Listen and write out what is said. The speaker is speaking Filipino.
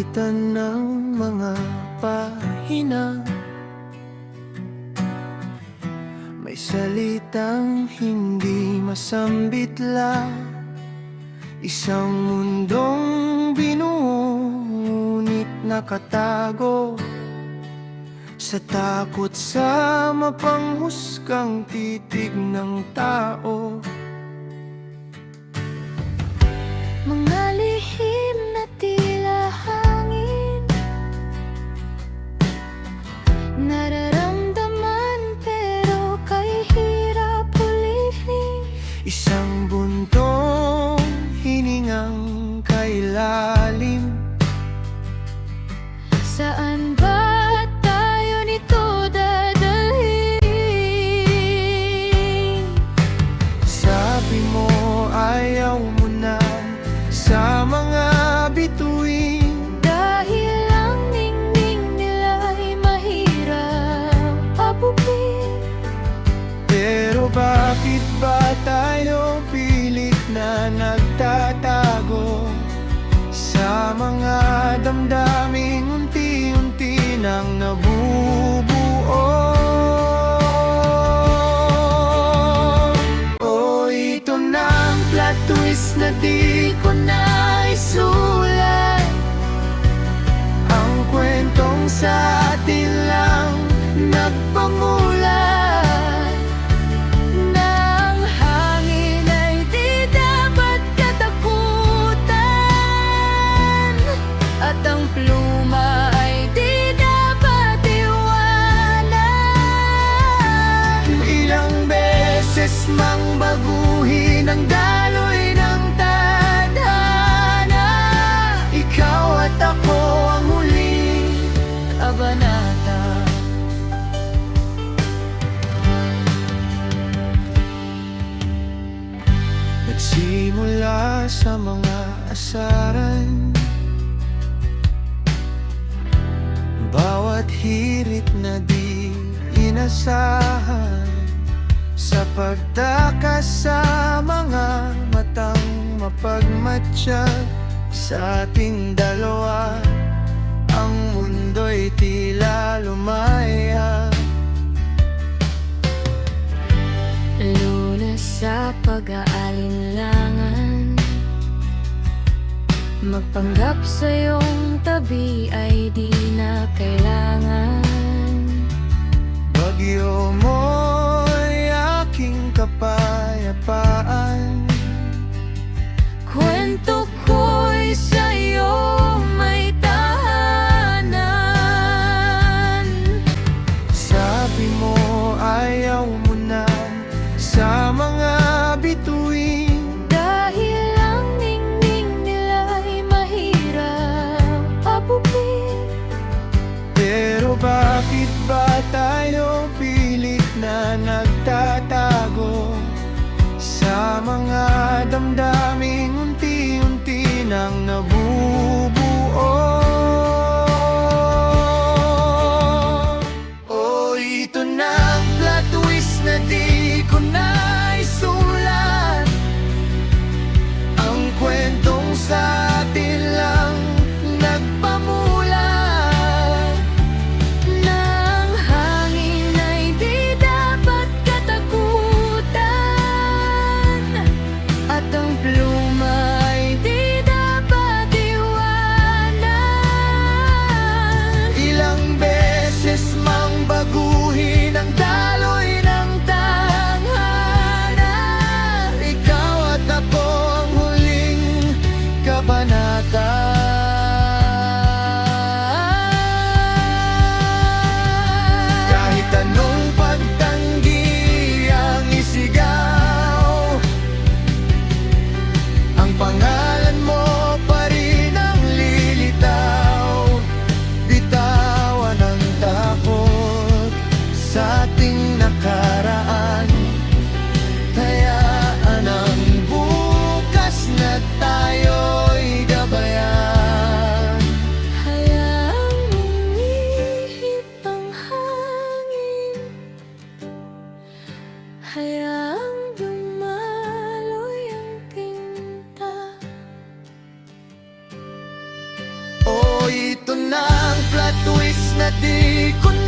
pagitan ng mga pahina. May salitang hindi masambitla, isang mundong binuo ngunit nakatago sa takot sa mapanghusgang titig ng tao. Mga lihim na tila hangin, nararamdaman pero kay hirap ulihin. Isang buntong hiningang kailalim, Saan ba tayo nito dadalhin? sabi mo ayaw mo na sa mga bituin. Dahil ang ningning nila'y mahirap abutin. Pero bakit ba tayo pilit na nagtatago sa mga damdaming unti-unti nang nabubuo? Oh, ito na ang plot twist na di ko na isulat. Ang kwentong sa atin lang nagpamulat, Na ang hangin ay di dapat katakutan, at ang pluma ay di dapat iwanan. ilang beses mang baguhin ang daloy ng tadhana. Ikaw at ako ang huling Kabanata. nagsimula sa mga asaran. Bawat hirit na di inasahan, sa pagtakas sa mga matang mapagmatsyag sa ating dalawa, ang mundo'y tila lumaya. Lunas sa pag-aalinlangan, magpanggap sa iyong tabi ay di na kailangan. Bagyo mo'y aking kapayapaan, Kwento ko'y sa'yo may tahanan. sabi mo ayaw mo na sa mga bituin. Dahil ang ningning nila'y mahirap abutin. Pero bakit ba tayo pilit na nagtatago sa mga damdaming unti-unti nang nabubuo? Oh, ito na ang plot twist na di ko na isulat. ng plot twist na di ko